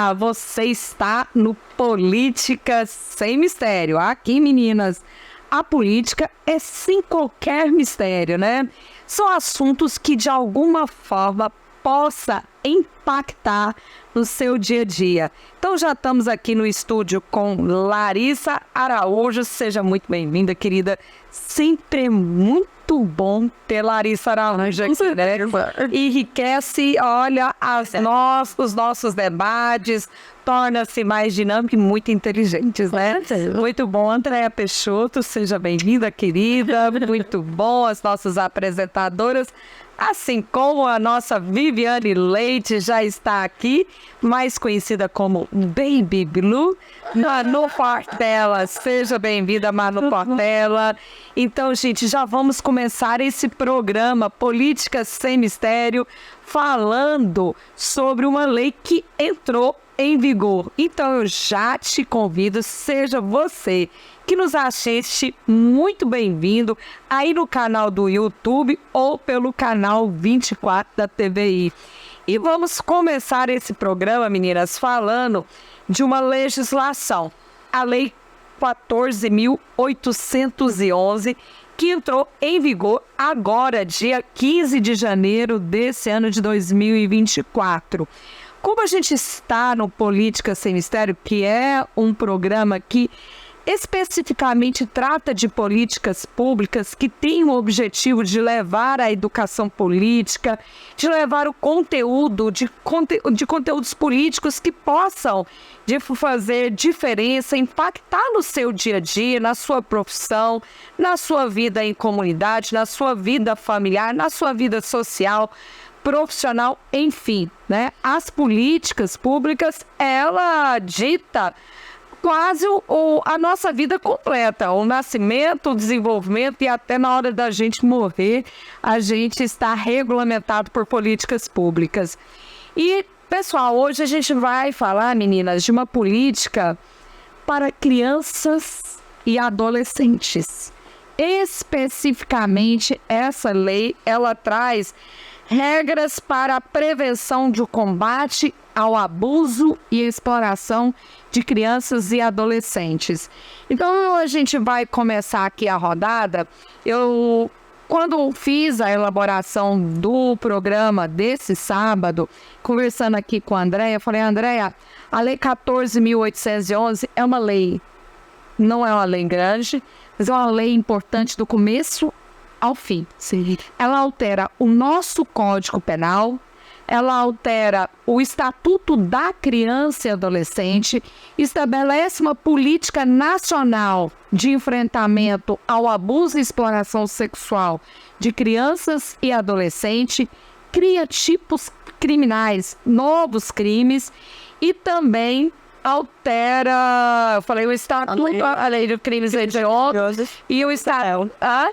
Olá, você está no Política Sem Mistério. Aqui, meninas, a política é sem qualquer mistério, né? São assuntos que, de alguma forma, possa impactar no seu dia a dia. Então, já estamos aqui no estúdio com Larissa Araújo. Seja muito bem-vinda, querida. Sempre é muito bom ter Larissa Araújo aqui, né? Enriquece, olha, os nossos debates, torna-se mais dinâmico e muito inteligentes, né? Muito bom, Andréa Peixoto, seja bem-vinda, querida. Muito bom, as nossas apresentadoras. Assim como a nossa Viviane Leite já está aqui, mais conhecida como Baby Blue, Manu Portela. Seja bem-vinda, Manu Portela. Então, gente, já vamos começar esse programa Política Sem Mistério, falando sobre uma lei que entrou em vigor. Então, eu já te convido, seja você que nos assiste, muito bem-vindo aí no canal do YouTube ou pelo canal 24 da TVI. E vamos começar esse programa, meninas, falando de uma legislação, a Lei 14.811, que entrou em vigor agora, dia 15 de janeiro desse ano de 2024. Como a gente está no Política Sem Mistério, que é um programa que especificamente trata de políticas públicas que têm o objetivo de levar a educação política, de levar o conteúdo de conteúdos políticos que possam fazer diferença, impactar no seu dia a dia, na sua profissão, na sua vida em comunidade, na sua vida familiar, na sua vida social, profissional, enfim, né? As políticas públicas, ela dita quase a nossa vida completa, o nascimento, o desenvolvimento e até na hora da gente morrer, a gente está regulamentado por políticas públicas. E, pessoal, hoje a gente vai falar, meninas, de uma política para crianças e adolescentes. Especificamente, essa lei, ela traz regras para a prevenção de combate ao abuso e exploração de crianças e adolescentes. Então, a gente vai começar aqui a rodada. Quando fiz a elaboração do programa desse sábado, conversando aqui com a Andréa, falei, Andréa, a Lei 14.811 é uma lei, não é uma lei grande, mas é uma lei importante do começo ao fim. Sim. Ela altera o nosso Código Penal, ela altera o Estatuto da Criança e Adolescente, estabelece uma política nacional de enfrentamento ao abuso e exploração sexual de crianças e adolescentes, cria tipos criminais, novos crimes e também altera, eu falei, o Estatuto, a Lei de Crimes Hediondos e o Estatuto,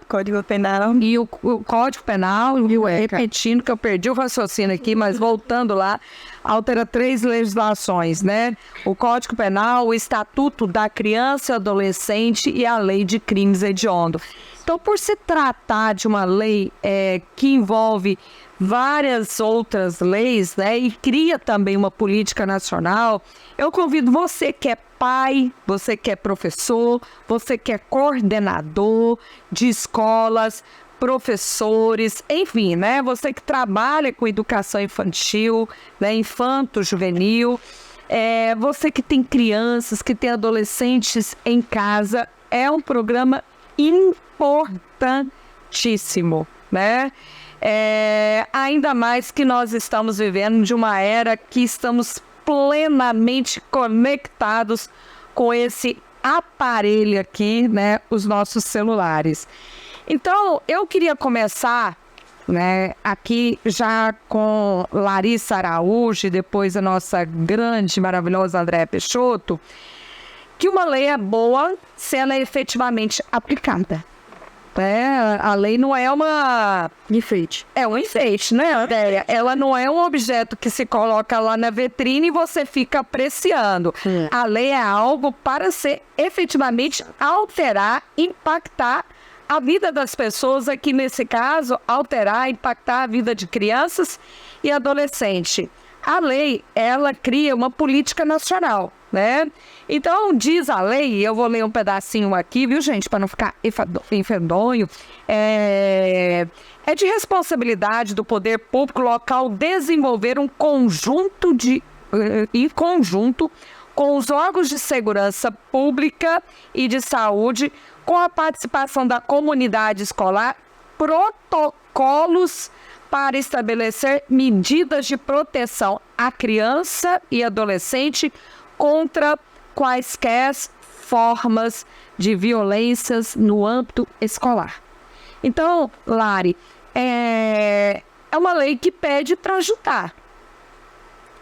Código Penal. E o Código Penal, repetindo que eu perdi o raciocínio aqui, mas voltando lá, altera 3 legislações, né? O Código Penal, o Estatuto da Criança e Adolescente e a Lei de Crimes Hediondos. Então, por se tratar de uma lei que envolve várias outras leis, né, e cria também uma política nacional, eu convido você que é pai, você que é professor, você que é coordenador de escolas, professores, enfim, né, você que trabalha com educação infantil, né, infanto-juvenil, você que tem crianças, que tem adolescentes em casa, é um programa importantíssimo, né? Ainda mais que nós estamos vivendo de uma era que estamos plenamente conectados com esse aparelho aqui, né, os nossos celulares. Então, eu queria começar, né, aqui já com Larissa Araújo e depois a nossa grande, maravilhosa Andréa Peixoto, que uma lei é boa se ela é efetivamente aplicada. A lei não é uma enfeite. É um enfeite, né, Andréia? Ela não é um objeto que se coloca lá na vitrine e você fica apreciando. A lei é algo para ser efetivamente alterar, impactar a vida das pessoas, aqui nesse caso, alterar, impactar a vida de crianças e adolescentes. a lei, ela cria uma política nacional, né? Então, diz a lei, eu vou ler um pedacinho aqui, viu, gente, para não ficar enfadonho, é de responsabilidade do poder público local desenvolver um conjunto em conjunto com os órgãos de segurança pública e de saúde, com a participação da comunidade escolar, protocolos para estabelecer medidas de proteção à criança e adolescente contra quaisquer formas de violências no âmbito escolar. Então, Lari, é uma lei que pede para ajudar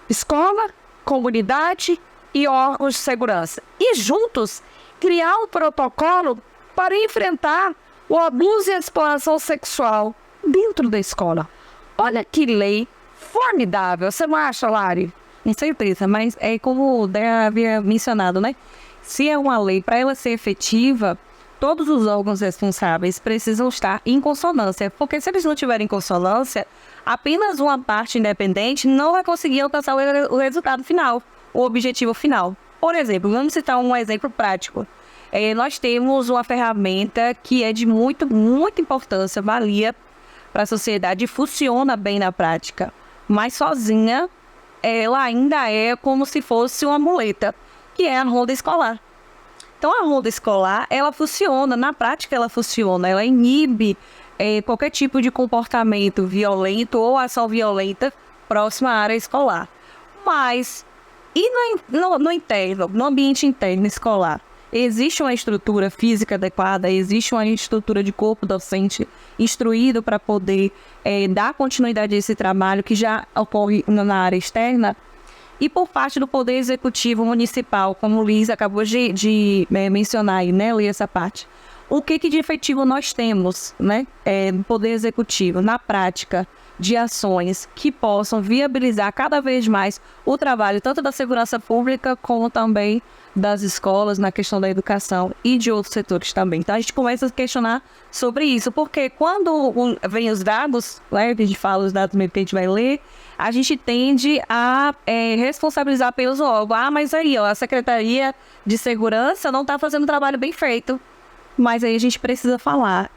escola, comunidade e órgãos de segurança. E juntos, criar um protocolo para enfrentar o abuso e a exploração sexual dentro da escola. Olha que lei formidável, você não acha, Lari? Com certeza, mas é como o Dea havia mencionado, né? Se é uma lei, para ela ser efetiva, todos os órgãos responsáveis precisam estar em consonância, porque se eles não tiverem consonância, apenas uma parte independente não vai conseguir alcançar o resultado final, o objetivo final. Por exemplo, vamos citar um exemplo prático. Nós temos uma ferramenta que é de muita importância, valia para a sociedade e funciona bem na prática, mas sozinha ela ainda é como se fosse uma muleta, que é a ronda escolar. Então a ronda escolar, ela funciona, na prática ela inibe qualquer tipo de comportamento violento ou ação violenta próxima à área escolar. Mas, no ambiente interno escolar, existe uma estrutura física adequada, existe uma estrutura de corpo docente instruído para poder dar continuidade a esse trabalho que já ocorre na área externa. E por parte do Poder Executivo Municipal, como o Luiz acabou de mencionar aí, né, ler essa parte. O que de efetivo nós temos, né, no Poder Executivo, na prática, de ações que possam viabilizar cada vez mais o trabalho tanto da segurança pública como também das escolas, na questão da educação e de outros setores também. Então a gente começa a questionar sobre isso, porque quando vem os dados, né, a gente fala os dados mesmo que a gente vai ler, a gente tende a responsabilizar pelos órgãos. Mas aí, a Secretaria de Segurança não está fazendo um trabalho bem feito. Mas aí a gente precisa falar.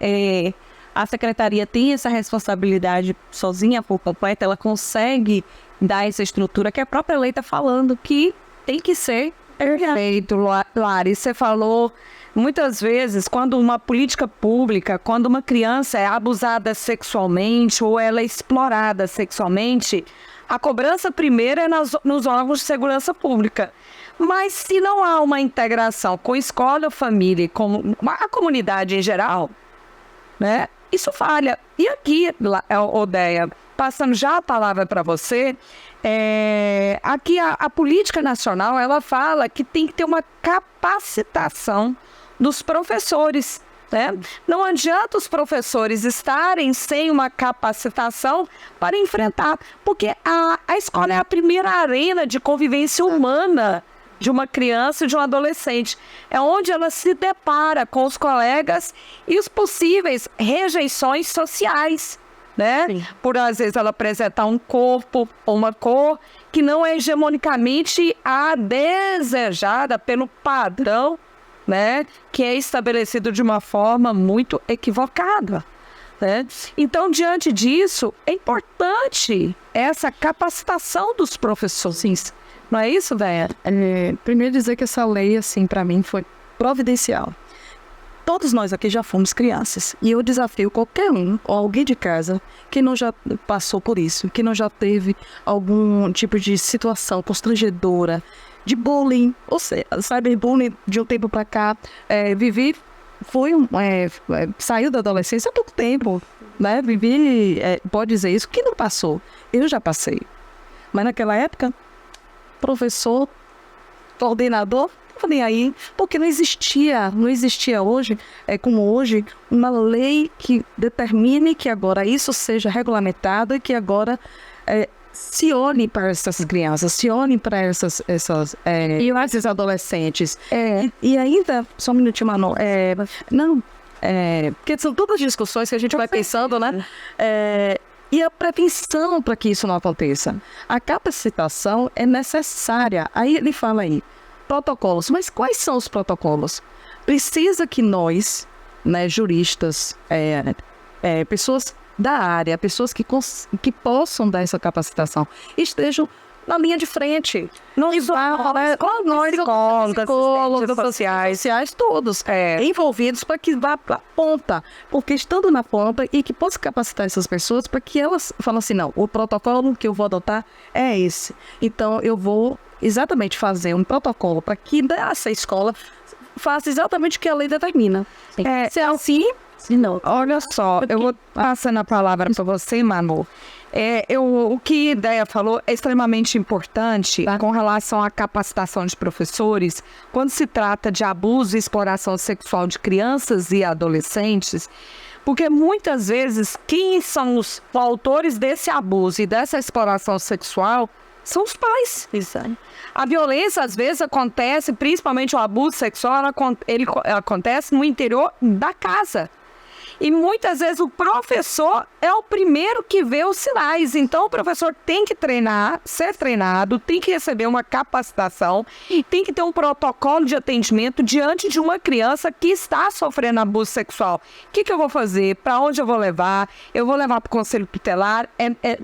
A Secretaria tem essa responsabilidade sozinha, por completo, ela consegue dar essa estrutura que a própria lei está falando que tem que ser. Perfeito, Lari. Você falou muitas vezes, quando uma política pública, quando uma criança é abusada sexualmente ou ela é explorada sexualmente, a cobrança primeiro é nos órgãos de segurança pública. Mas se não há uma integração com escola, família, com a comunidade em geral, né, isso falha. E aqui, Odeia, passando já a palavra para você, aqui a política nacional, ela fala que tem que ter uma capacitação dos professores, né? Não adianta os professores estarem sem uma capacitação para enfrentar, porque a escola é a primeira arena de convivência humana de uma criança e de um adolescente. É onde ela se depara com os colegas e os possíveis rejeições sociais, né? Sim. Por, às vezes, ela apresentar um corpo ou uma cor que não é hegemonicamente a desejada pelo padrão, né? Que é estabelecido de uma forma muito equivocada, né? Então, diante disso, é importante essa capacitação dos professores. Não é isso, Véia? Primeiro dizer que essa lei, assim, para mim, foi providencial. Todos nós aqui já fomos crianças. E eu desafio qualquer um, ou alguém de casa, que não já passou por isso, que não já teve algum tipo de situação constrangedora, de bullying, ou seja, cyberbullying de um tempo para cá, saiu da adolescência há pouco tempo, né? Vivi, pode dizer isso, que não passou. Eu já passei. Mas naquela época, professor, coordenador, não nem aí, porque não existia hoje, como hoje, uma lei que determine que agora isso seja regulamentado e que agora se olhe para essas crianças, se olhem para esses adolescentes. E ainda, só um minutinho, Manu, porque são todas as discussões que a gente vai pensando, né? e a prevenção para que isso não aconteça. A capacitação é necessária. Aí ele fala aí, protocolos. Mas quais são os protocolos? Precisa que nós, né, juristas, pessoas da área, pessoas que possam dar essa capacitação, estejam na linha de frente. Não nós, psicólogos, sociais, todos envolvidos para que vá para a ponta. Porque estando na ponta e que possa capacitar essas pessoas para que elas falem assim, não, o protocolo que eu vou adotar é esse. Então, eu vou exatamente fazer um protocolo para que essa escola faça exatamente o que a lei determina. Se é assim, se não. Olha só, eu vou passando a palavra para você, Manu. O que a Ideia falou é extremamente importante com relação à capacitação de professores quando se trata de abuso e exploração sexual de crianças e adolescentes, porque muitas vezes quem são os autores desse abuso e dessa exploração sexual são os pais. Exato. A violência, às vezes, acontece, principalmente o abuso sexual, ele acontece no interior da casa. E muitas vezes o professor é o primeiro que vê os sinais. Então o professor tem que treinar, ser treinado, tem que receber uma capacitação, tem que ter um protocolo de atendimento diante de uma criança que está sofrendo abuso sexual. O que eu vou fazer? Para onde eu vou levar? Eu vou levar para o conselho tutelar?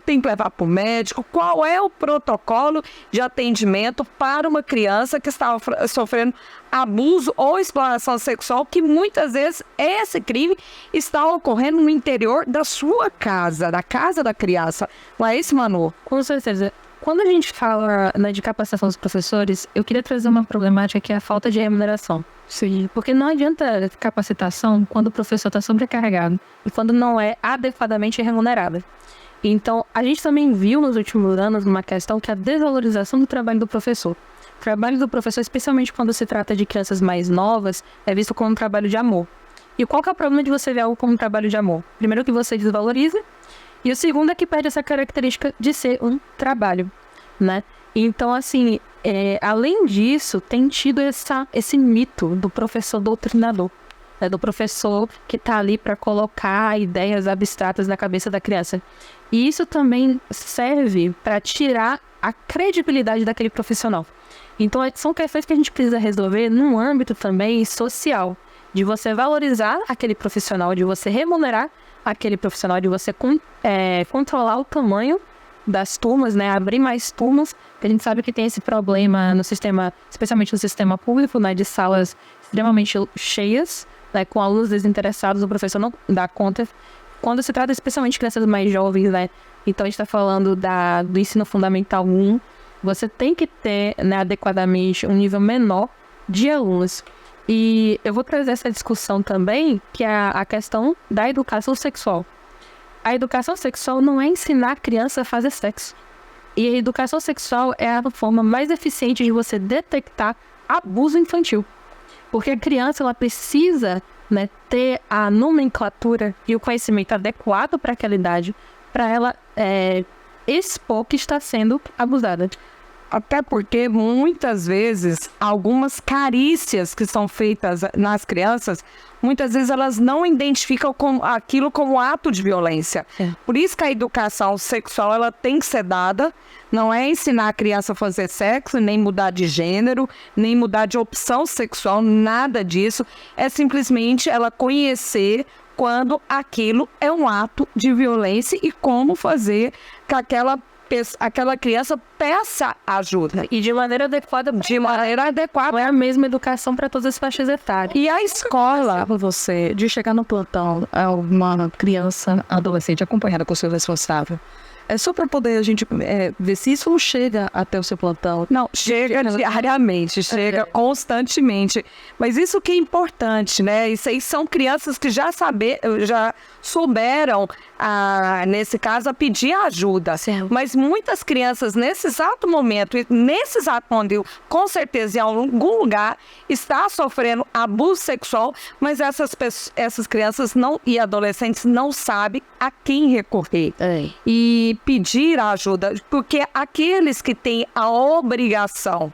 Tem que levar para o médico? Qual é o protocolo de atendimento para uma criança que está sofrendo abuso ou exploração sexual, que muitas vezes esse crime está ocorrendo no interior da sua casa, da casa da criança. Não é isso, Manu? Com certeza. Quando a gente fala, né, de capacitação dos professores, eu queria trazer uma problemática que é a falta de remuneração. Sim. Porque não adianta capacitação quando o professor está sobrecarregado e quando não é adequadamente remunerado. Então, a gente também viu nos últimos anos uma questão que é a desvalorização do trabalho do professor. O trabalho do professor, especialmente quando se trata de crianças mais novas, é visto como um trabalho de amor. E qual que é o problema de você ver algo como um trabalho de amor? Primeiro, que você desvaloriza, e o segundo é que perde essa característica de ser um trabalho, né? Então, assim, além disso, tem tido esse mito do professor doutrinador, né? Do professor que está ali para colocar ideias abstratas na cabeça da criança. E isso também serve para tirar a credibilidade daquele profissional. Então, são questões que a gente precisa resolver num âmbito também social, de você valorizar aquele profissional, de você remunerar aquele profissional, de você controlar o tamanho das turmas, né, abrir mais turmas, porque a gente sabe que tem esse problema no sistema, especialmente no sistema público, né, de salas extremamente cheias, né, com alunos desinteressados, o professor não dá conta. Quando se trata especialmente de crianças mais jovens, né, então a gente está falando do ensino fundamental 1, você tem que ter, né, adequadamente um nível menor de alunos. E eu vou trazer essa discussão também, que é a questão da educação sexual. A educação sexual não é ensinar a criança a fazer sexo. E a educação sexual é a forma mais eficiente de você detectar abuso infantil. Porque a criança ela precisa, né, ter a nomenclatura e o conhecimento adequado para aquela idade, para ela expor que está sendo abusada. Até porque, muitas vezes, algumas carícias que são feitas nas crianças, muitas vezes elas não identificam aquilo como ato de violência. Por isso que a educação sexual ela tem que ser dada, não é ensinar a criança a fazer sexo, nem mudar de gênero, nem mudar de opção sexual, nada disso. É simplesmente ela conhecer quando aquilo é um ato de violência e como fazer com aquela criança peça ajuda. E de maneira adequada. De maneira adequada. Não é a mesma educação para todas as faixas etárias. E a escola, você, de chegar no plantão, uma criança, adolescente, acompanhada com o seu responsável, é só para poder a gente ver se isso não chega até o seu plantão. Não, chega diariamente, chega constantemente. Mas isso que é importante, né? Isso aí são crianças que já souberam, nesse caso, a pedir ajuda. Certo. Mas muitas crianças, nesse exato momento, nesse exato momento, com certeza em algum lugar, está sofrendo abuso sexual, mas essas crianças e adolescentes não sabem a quem recorrer. E pedir ajuda, porque aqueles que têm a obrigação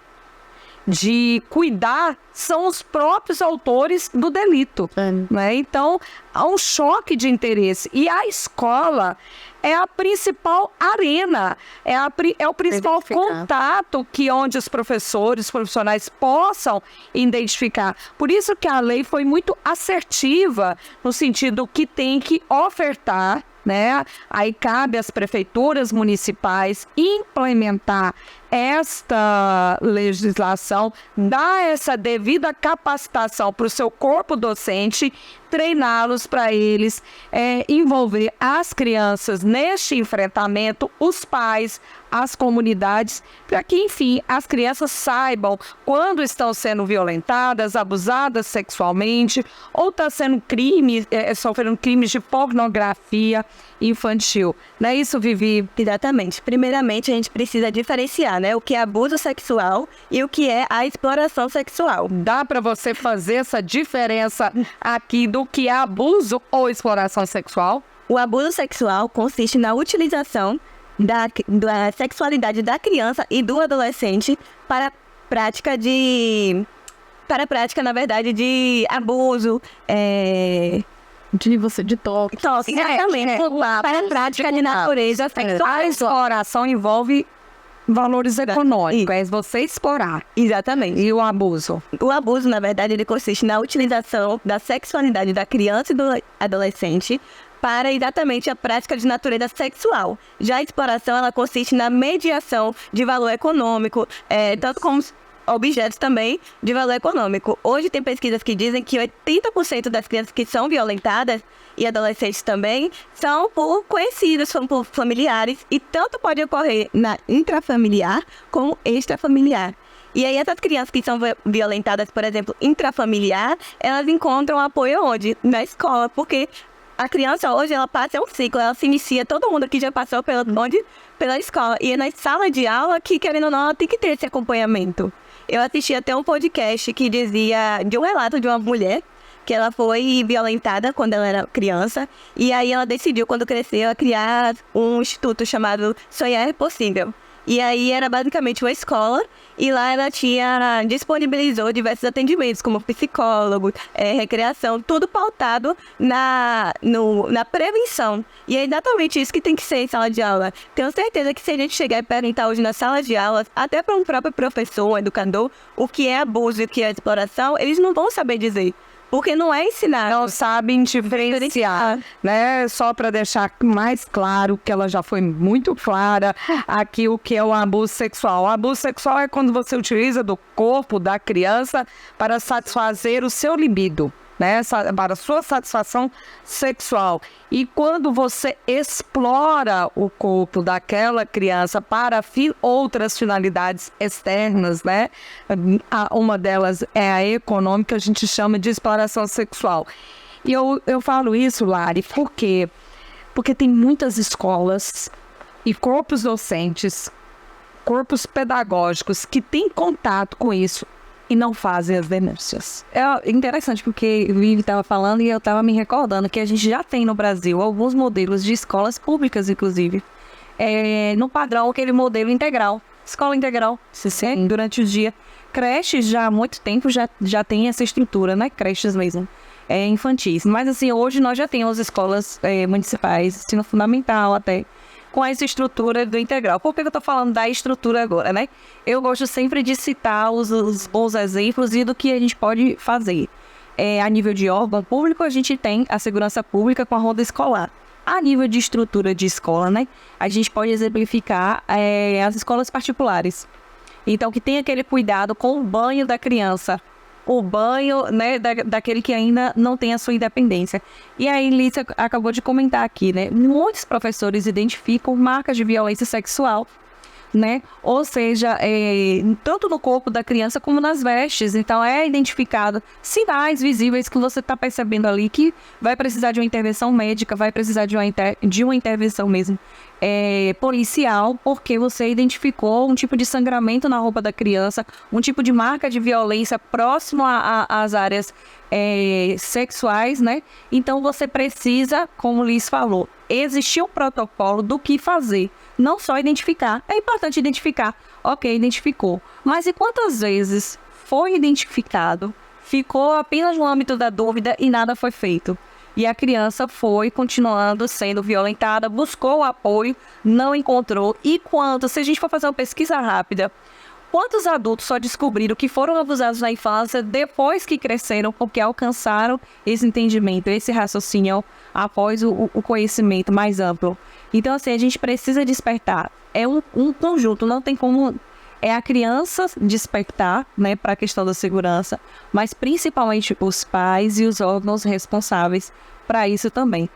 de cuidar são os próprios autores do delito, né? Então, há um choque de interesse. E a escola, é a principal arena, é o principal contato que onde os profissionais possam identificar. Por isso que a lei foi muito assertiva no sentido que tem que ofertar, né? Aí cabe às prefeituras municipais implementar esta legislação, dar essa devida capacitação para o seu corpo docente, treiná-los para eles envolver as crianças neste enfrentamento, os pais, as comunidades, para que, enfim, as crianças saibam quando estão sendo violentadas, abusadas sexualmente, ou estão sendo sofrendo crimes de pornografia infantil. Não é isso, Vivi? Exatamente. Primeiramente, a gente precisa diferenciar, né, o que é abuso sexual e o que é a exploração sexual. Dá para você fazer essa diferença aqui do que é abuso ou exploração sexual? O abuso sexual consiste na utilização da sexualidade da criança e do adolescente para a prática, na verdade, de abuso, de toque. Exatamente. Para a prática de natureza sexual. A exploração envolve valores econômicos, é você explorar. Exatamente. E o abuso? O abuso, na verdade, ele consiste na utilização da sexualidade da criança e do adolescente para exatamente a prática de natureza sexual. Já a exploração, ela consiste na mediação de valor econômico, tanto como objetos também de valor econômico. Hoje tem pesquisas que dizem que 80% das crianças que são violentadas, e adolescentes também, são por conhecidos, são por familiares, e tanto pode ocorrer na intrafamiliar como extrafamiliar. E aí essas crianças que são violentadas, por exemplo, intrafamiliar, elas encontram apoio onde? Na escola, porque a criança hoje, ela passa um ciclo, ela se inicia, todo mundo que já passou pela escola. E é na sala de aula que, querendo ou não, ela tem que ter esse acompanhamento. Eu assisti até um podcast que dizia de um relato de uma mulher que ela foi violentada quando ela era criança. E aí ela decidiu, quando cresceu, a criar um instituto chamado Sonhar é Possível. E aí era basicamente uma escola, e lá ela disponibilizou diversos atendimentos, como psicólogo, recreação, tudo pautado na prevenção. E é exatamente isso que tem que ser em sala de aula. Tenho certeza que se a gente chegar e perguntar hoje na sala de aula, até para um próprio professor, um educador, o que é abuso e o que é exploração, eles não vão saber dizer. Porque não é ensinado. Não sabem diferenciar, né? Só para deixar mais claro, que ela já foi muito clara aqui, o que é o abuso sexual. O abuso sexual é quando você utiliza do corpo da criança para satisfazer o seu libido, né? Para a sua satisfação sexual. E quando você explora o corpo daquela criança para outras finalidades externas, né? Uma delas é a econômica, a gente chama de exploração sexual. E eu falo isso, Lari, por quê? Porque tem muitas escolas e corpos docentes, corpos pedagógicos que têm contato com isso e não fazem as denúncias. É interessante porque o Vivi estava falando e eu estava me recordando que a gente já tem no Brasil alguns modelos de escolas públicas, inclusive, no padrão, aquele modelo integral, escola integral, durante o dia. Creches já há muito tempo já tem essa estrutura, né? Creches mesmo, infantis. Mas assim, hoje nós já temos escolas municipais, ensino fundamental até, com essa estrutura do integral. Por que eu estou falando da estrutura agora, né? Eu gosto sempre de citar os bons exemplos e do que a gente pode fazer. A nível de órgão público, a gente tem a segurança pública com a ronda escolar. A nível de estrutura de escola, né? A gente pode exemplificar as escolas particulares. Então, que tem aquele cuidado com o banho da criança. O banho, né, daquele que ainda não tem a sua independência. E aí, Lícia acabou de comentar aqui, né? Muitos professores identificam marcas de violência sexual, né? Ou seja, tanto no corpo da criança como nas vestes. Então, é identificado sinais visíveis que você está percebendo ali que vai precisar de uma intervenção médica, vai precisar de uma intervenção mesmo policial, porque você identificou um tipo de sangramento na roupa da criança, um tipo de marca de violência próximo às áreas sexuais, né? Então, você precisa, como o Liz falou, existir um protocolo do que fazer. Não só identificar. É importante identificar. Ok, identificou. Mas e quantas vezes foi identificado, ficou apenas no âmbito da dúvida e nada foi feito? E a criança foi continuando sendo violentada, buscou o apoio, não encontrou. E se a gente for fazer uma pesquisa rápida, quantos adultos só descobriram que foram abusados na infância depois que cresceram, porque alcançaram esse entendimento, esse raciocínio após o conhecimento mais amplo? Então, assim, a gente precisa despertar. É um conjunto, não tem como... É a criança despertar, né, para a questão da segurança, mas principalmente os pais e os órgãos responsáveis para isso também.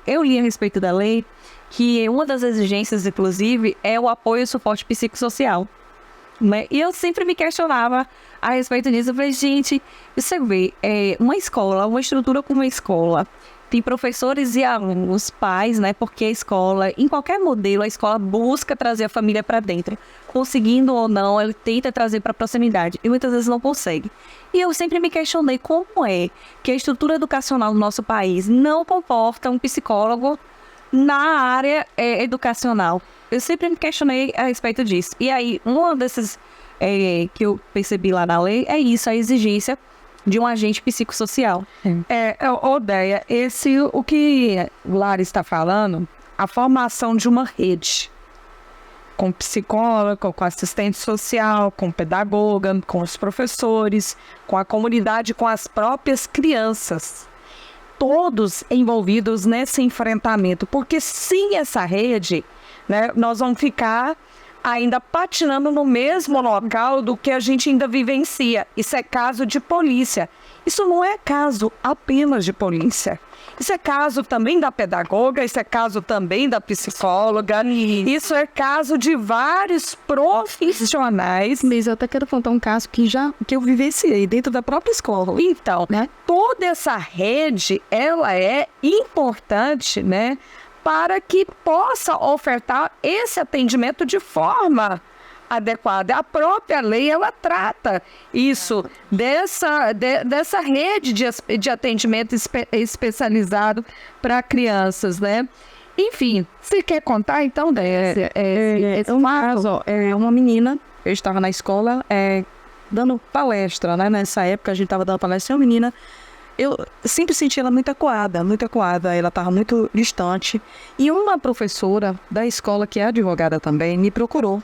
Eu li a respeito da lei que uma das exigências, inclusive, é o apoio e suporte psicossocial. Né? E eu sempre me questionava a respeito disso. Eu falei, gente, você vê, uma escola, uma estrutura como uma escola, tem professores e alunos, pais, né? Porque a escola, em qualquer modelo, a escola busca trazer a família para dentro. Conseguindo ou não, ele tenta trazer para a proximidade. E muitas vezes não consegue. E eu sempre me questionei como é que a estrutura educacional do nosso país não comporta um psicólogo na área educacional. Eu sempre me questionei a respeito disso. E aí, uma dessas que eu percebi lá na lei é isso, a exigência de um agente psicossocial. Odeia, o que Lara está falando, a formação de uma rede, com psicólogo, com assistente social, com pedagoga, com os professores, com a comunidade, com as próprias crianças. Todos envolvidos nesse enfrentamento, porque sem essa rede, né, nós vamos ficar ainda patinando no mesmo local do que a gente ainda vivencia. Isso é caso de polícia. Isso não é caso apenas de polícia. Isso é caso também da pedagoga, isso é caso também da psicóloga, isso é caso de vários profissionais. Mas eu até quero contar um caso que eu vivenciei dentro da própria escola. Então, né, toda essa rede, ela é importante, né, para que possa ofertar esse atendimento de forma adequada. A própria lei, ela trata isso, dessa rede de atendimento especializado para crianças, né? Enfim, você quer contar, então, dessa? Um caso, uma menina, eu estava na escola dando palestra, né? Nessa época, a gente estava dando palestra, uma menina, eu sempre senti ela muito acuada, ela estava muito distante. E uma professora da escola, que é advogada também, me procurou.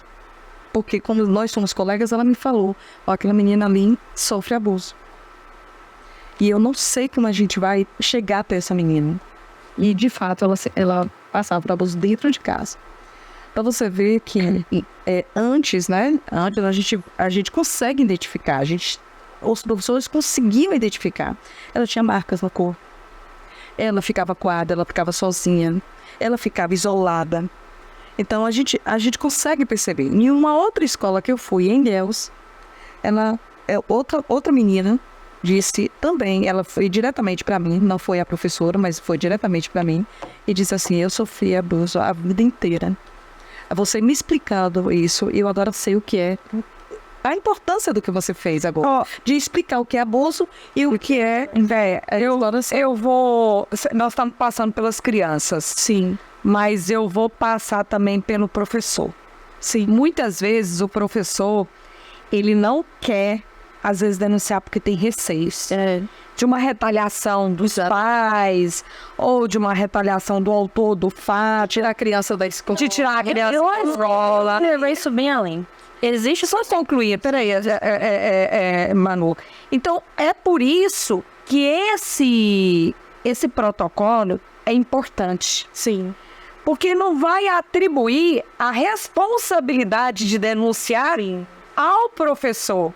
Porque como nós somos colegas, ela me falou, aquela menina ali sofre abuso. E eu não sei como a gente vai chegar até essa menina. E de fato, ela passava por abuso dentro de casa. Para você ver que antes, né? Antes a gente consegue identificar, os professores conseguiam identificar. Ela tinha marcas no corpo. Ela ficava coada, ela ficava sozinha. Ela ficava isolada. Então, a gente consegue perceber. Em uma outra escola que eu fui, em Ilhéus, outra menina disse também, ela foi diretamente para mim, não foi a professora, mas foi diretamente para mim, e disse assim, eu sofri abuso a vida inteira. Você me explicando isso, eu agora sei o que é a importância do que você fez agora, de explicar o que é abuso e o que é... Nós estamos passando pelas crianças. Sim. Mas eu vou passar também pelo professor. Sim. Muitas vezes o professor, ele não quer, às vezes, denunciar porque tem receios. De uma retaliação dos pais, ou de uma retaliação do autor do fato. Tirar a criança da escola. De tirar a criança da escola. Levar isso bem além. Existe só concluir, peraí, Manu. Então, é por isso que esse protocolo é importante. Sim. Porque não vai atribuir a responsabilidade de denunciar ao professor,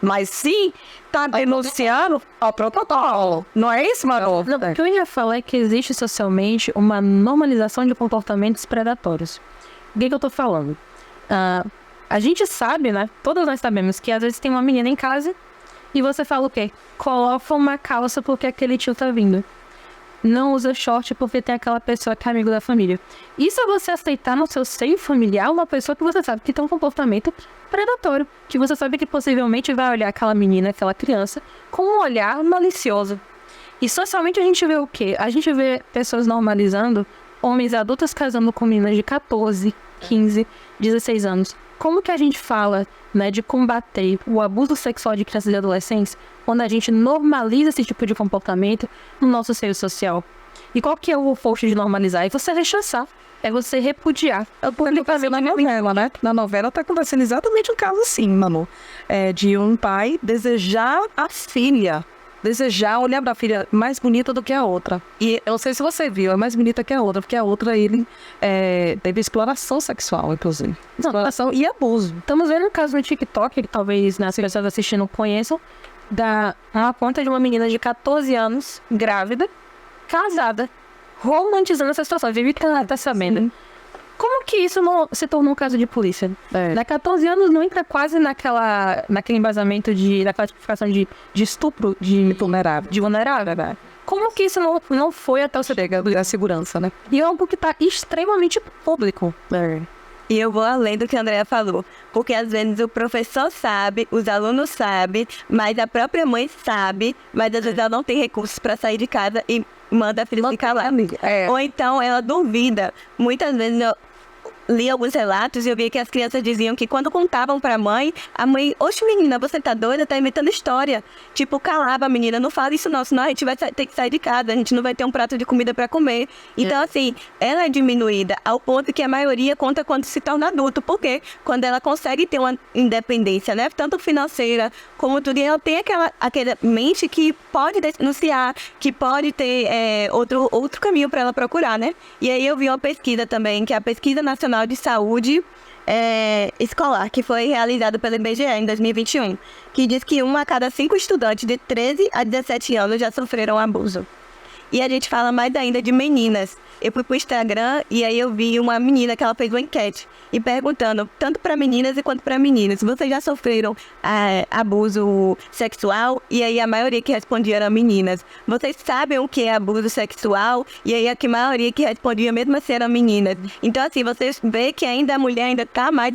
mas sim está denunciando ao protocolo. Não é isso, Manu? Não, o que eu ia falar é que existe socialmente uma normalização de comportamentos predatórios. O que eu estou falando? A gente sabe, né? Todos nós sabemos que às vezes tem uma menina em casa e você fala o quê? Coloca uma calça porque aquele tio tá vindo. Não usa short porque tem aquela pessoa que é amigo da família. Isso é você aceitar no seu seio familiar uma pessoa que você sabe que tem um comportamento predatório. Que você sabe que possivelmente vai olhar aquela menina, aquela criança, com um olhar malicioso. E socialmente a gente vê o quê? A gente vê pessoas normalizando homens adultos casando com meninas de 14, 15, 16 anos. como que a gente fala, né, de combater o abuso sexual de crianças e adolescentes quando a gente normaliza esse tipo de comportamento no nosso seio social? E qual que é o post de normalizar? É você rechaçar, é você repudiar. Eu fazer na novela, né? Na novela tá acontecendo exatamente um caso assim, Manu. De um pai desejar a filha. Desejar olhar pra filha mais bonita do que a outra. E eu não sei se você viu, é mais bonita que a outra, porque a outra, ele teve exploração sexual, inclusive. Exploração e abuso. Estamos vendo um caso no TikTok, que talvez as pessoas assistindo conheçam, uma conta de uma menina de 14 anos, grávida, casada, romantizando essa situação. Vive que ela tá sabendo. Sim. Como que isso não se tornou um caso de polícia? Na 14 anos não entra quase naquele embasamento da classificação de estupro de vulnerável. Né? Como que isso não foi até o chega da segurança, né? E é algo que está extremamente público. E eu vou além do que a Andrea falou, porque às vezes o professor sabe, os alunos sabem, mas a própria mãe sabe, mas às vezes ela não tem recursos para sair de casa e manda a filha ficar lá. Ou então ela duvida. Muitas vezes eu li alguns relatos e eu vi que as crianças diziam que quando contavam pra mãe, a mãe, oxe menina, você tá doida? Tá inventando história. Tipo, calava a menina, não fala isso não, senão a gente vai ter que sair de casa, a gente não vai ter um prato de comida pra comer. Então, assim, ela é diminuída ao ponto que a maioria conta quando se torna adulto. Por quê? Quando ela consegue ter uma independência, né? Tanto financeira como tudo, e ela tem aquela mente que pode denunciar, que pode ter outro caminho pra ela procurar, né? E aí eu vi uma pesquisa também, que é a Pesquisa Nacional de Saúde Escolar, que foi realizada pelo IBGE em 2021, que diz que 1 a cada 5 estudantes de 13 a 17 anos já sofreram abuso. E a gente fala mais ainda de meninas. Eu fui pro Instagram e aí eu vi uma menina que ela fez uma enquete e perguntando, tanto para meninas quanto para meninos, vocês já sofreram abuso sexual? E aí a maioria que respondia eram meninas. Vocês sabem o que é abuso sexual? E aí a maioria que respondia mesmo assim eram meninas. Então assim, vocês vê que ainda a mulher ainda tá mais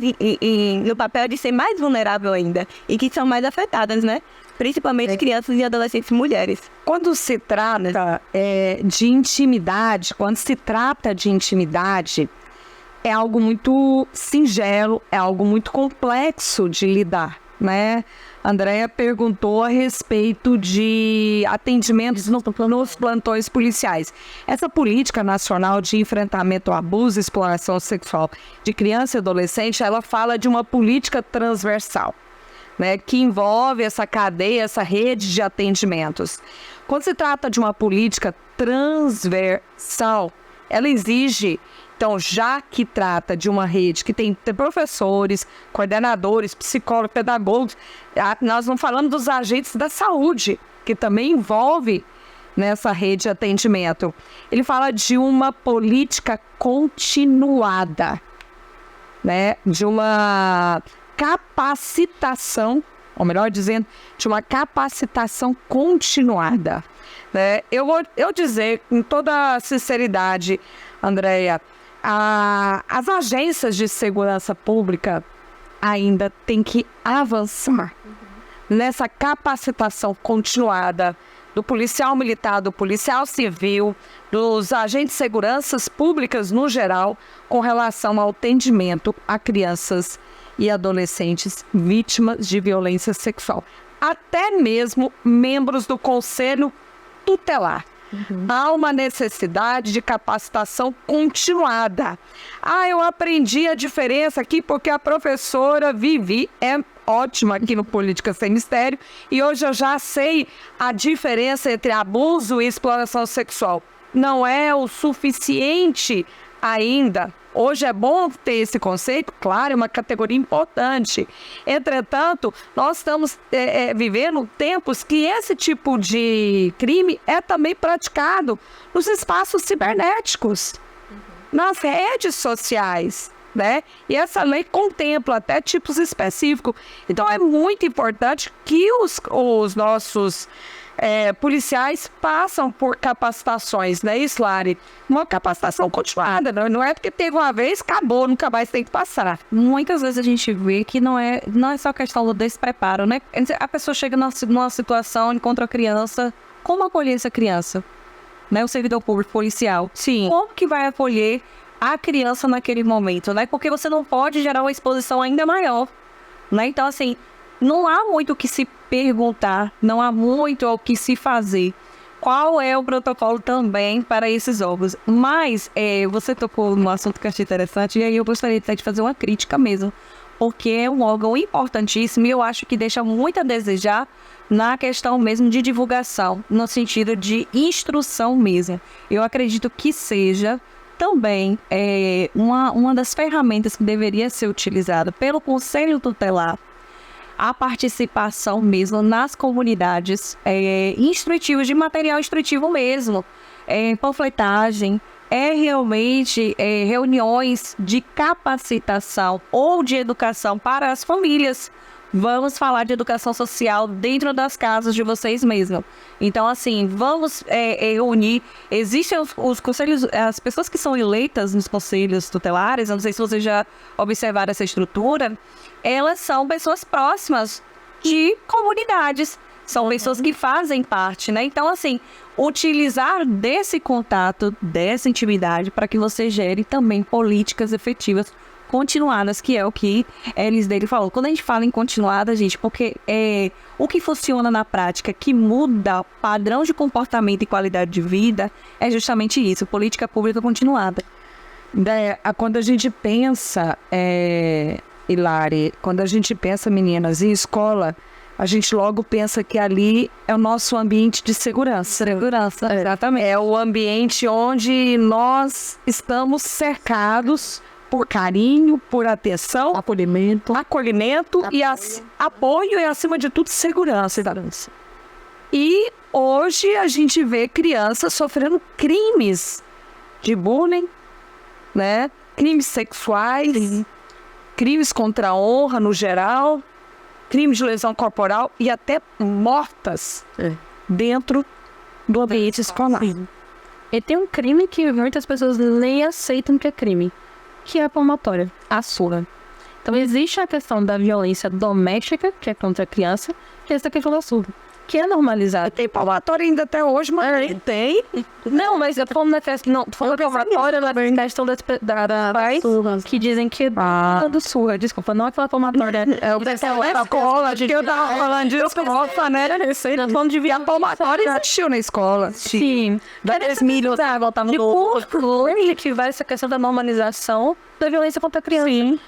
no papel de ser mais vulnerável ainda e que são mais afetadas, né? Principalmente crianças e adolescentes mulheres. Quando se trata de intimidade, é algo muito singelo, é algo muito complexo de lidar, né? A Andrea perguntou a respeito de atendimentos nos plantões policiais. Essa política nacional de enfrentamento ao abuso e exploração sexual de criança e adolescente, ela fala de uma política transversal, né, que envolve essa cadeia, essa rede de atendimentos. Quando se trata de uma política transversal, ela exige, então, já que trata de uma rede que tem professores, coordenadores, psicólogos, pedagogos, nós não falamos dos agentes da saúde, que também envolve nessa rede de atendimento. Ele fala de uma política continuada, né, de uma capacitação, ou melhor dizendo, de uma capacitação continuada, né? Eu vou dizer com toda sinceridade, Andrea, as agências de segurança pública ainda têm que avançar nessa capacitação continuada do policial militar, do policial civil, dos agentes de seguranças públicas no geral, com relação ao atendimento a crianças e adolescentes vítimas de violência sexual. Até mesmo membros do Conselho Tutelar. Há uma necessidade de capacitação continuada. Eu aprendi a diferença aqui porque a professora Vivi é ótima aqui no Política Sem Mistério e hoje eu já sei a diferença entre abuso e exploração sexual. Não é o suficiente ainda. Hoje é bom ter esse conceito, claro, é uma categoria importante. Entretanto, nós estamos vivendo tempos que esse tipo de crime é também praticado nos espaços cibernéticos, nas redes sociais, né? E essa lei contempla até tipos específicos. Então, é muito importante que os nossos policiais passam por capacitações, né, Islari? Uma capacitação continuada, não é porque teve uma vez, acabou, nunca mais tem que passar. Muitas vezes a gente vê que não é só questão do despreparo, né? A pessoa chega numa situação, encontra a criança, como acolher essa criança? Né? O servidor público policial. Sim. Como que vai acolher a criança naquele momento, né? Porque você não pode gerar uma exposição ainda maior, né? Então, assim, não há muito o que se perguntar, não há muito o que se fazer. Qual é o protocolo também para esses órgãos? Mas você tocou no assunto que eu achei interessante, e aí eu gostaria de fazer uma crítica mesmo, porque é um órgão importantíssimo e eu acho que deixa muito a desejar na questão mesmo de divulgação, no sentido de instrução mesmo. Eu acredito que seja também uma das ferramentas que deveria ser utilizada pelo Conselho Tutelar, a participação mesmo nas comunidades instrutivas, de material instrutivo mesmo, panfletagem, realmente reuniões de capacitação ou de educação para as famílias. Vamos falar de educação social dentro das casas de vocês mesmos. Então, assim, vamos unir. Existem os conselhos, as pessoas que são eleitas nos conselhos tutelares, eu não sei se vocês já observaram essa estrutura, elas são pessoas próximas de comunidades. São pessoas que fazem parte, né? Então, assim, utilizar desse contato, dessa intimidade, para que você gere também políticas efetivas continuadas, que é o que Elis dele falou. Quando a gente fala em continuada, gente, porque o que funciona na prática, que muda padrão de comportamento e qualidade de vida, é justamente isso, política pública continuada. Quando a gente pensa, Hilary, quando a gente pensa, meninas, em escola, a gente logo pensa que ali é o nosso ambiente de segurança. Segurança, exatamente. É o ambiente onde nós estamos cercados por carinho, por atenção, acolhimento e apoio e, acima de tudo, segurança. E hoje a gente vê crianças sofrendo crimes de bullying, né? Crimes sexuais, crimes contra a honra no geral, crimes de lesão corporal e até mortas dentro do ambiente escolar. E tem um crime que muitas pessoas nem aceitam que é crime, que é a palmatória, a surra. Então existe a questão da violência doméstica, que é contra a criança, e essa questão da surra, que é normalizada. Tem palmatória ainda até hoje, mas tem. Não, mas eu tô falando da questão, não, tô falando da palmatória na questão da pais que dizem que é do surra, desculpa, não é aquela palmatória. É o pessoal da escola, que eu tava falando de escola, né? Nós vamos dividir a palmatória existiu na escola. Sim. Várias milhas voltavam no que vai essa questão da normalização da violência contra a criança. Sim.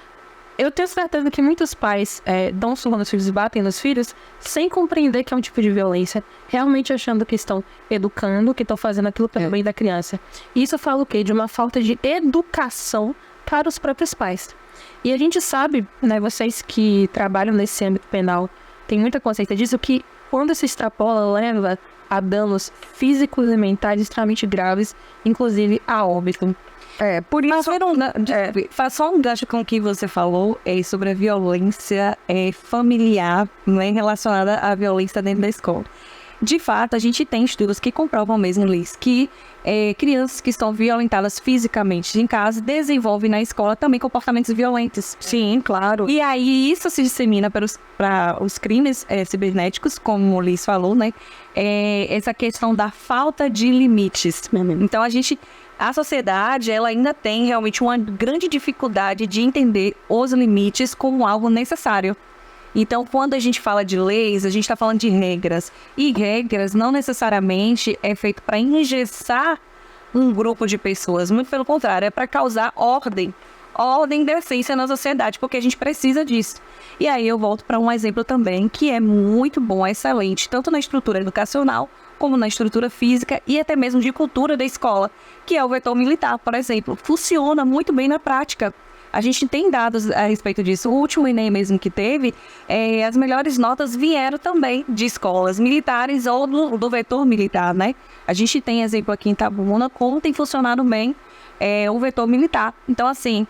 Eu tenho certeza que muitos pais dão surra nos filhos e batem nos filhos sem compreender que é um tipo de violência, realmente achando que estão educando, que estão fazendo aquilo pelo bem da criança. E isso fala o quê? De uma falta de educação para os próprios pais. E a gente sabe, né, vocês que trabalham nesse âmbito penal, tem muita consciência disso, que quando se extrapola, leva a danos físicos e mentais extremamente graves, inclusive a óbito. Por isso, faço só um gancho com o que você falou sobre a violência familiar, né, relacionada à violência dentro da escola. De fato, a gente tem estudos que comprovam mesmo, Liz, que crianças que estão violentadas fisicamente em casa desenvolvem na escola também comportamentos violentos. Sim, claro. E aí isso se dissemina para os crimes cibernéticos, como o Liz falou, né? Essa questão da falta de limites. Então, a sociedade, ela ainda tem realmente uma grande dificuldade de entender os limites como algo necessário. Então, quando a gente fala de leis, a gente está falando de regras. E regras não necessariamente é feito para engessar um grupo de pessoas. Muito pelo contrário, é para causar ordem e decência na sociedade, porque a gente precisa disso. E aí eu volto para um exemplo também que é muito bom, excelente, tanto na estrutura educacional, como na estrutura física e até mesmo de cultura da escola, que é o vetor militar, por exemplo. Funciona muito bem na prática. A gente tem dados a respeito disso. O último Enem mesmo que teve, as melhores notas vieram também de escolas militares ou do vetor militar, né? A gente tem exemplo aqui em Itabuna como tem funcionado bem o vetor militar. Então, assim,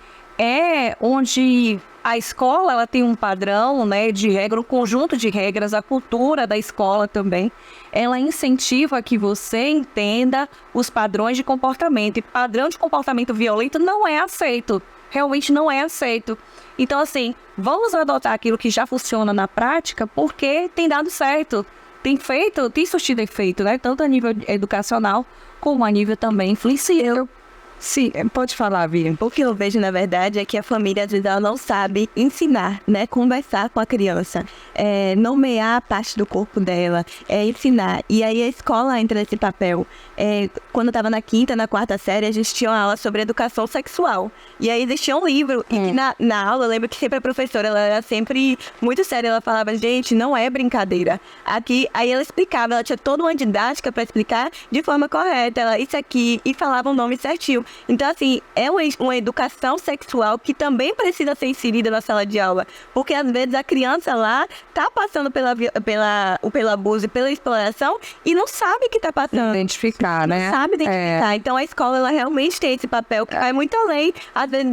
onde a escola ela tem um padrão, né, de regra, um conjunto de regras, a cultura da escola também, ela incentiva que você entenda os padrões de comportamento. E padrão de comportamento violento não é aceito. Realmente não é aceito. Então, assim, vamos adotar aquilo que já funciona na prática, porque tem dado certo. Tem surtido efeito, né? Tanto a nível educacional, como a nível também influencial. Sim, pode falar, Vini. O que eu vejo, na verdade, é que a família, às vezes, ela não sabe ensinar, né? Conversar com a criança, nomear a parte do corpo dela, ensinar. E aí a escola entra nesse papel. Quando eu estava na 5ª, na 4ª série, a gente tinha uma aula sobre educação sexual. E aí existia um livro, e na aula, eu lembro que sempre a professora, ela era sempre muito séria, ela falava, gente, não é brincadeira. Aqui, aí ela explicava, ela tinha toda uma didática para explicar de forma correta, ela, isso aqui, e falava o nome certinho. Então, assim, é uma educação sexual que também precisa ser inserida na sala de aula, porque às vezes a criança lá tá passando pelo abuso e pela exploração e não sabe que tá passando. Identificar, né? Não sabe identificar. Então, a escola, ela realmente tem esse papel que vai muito além, às vezes,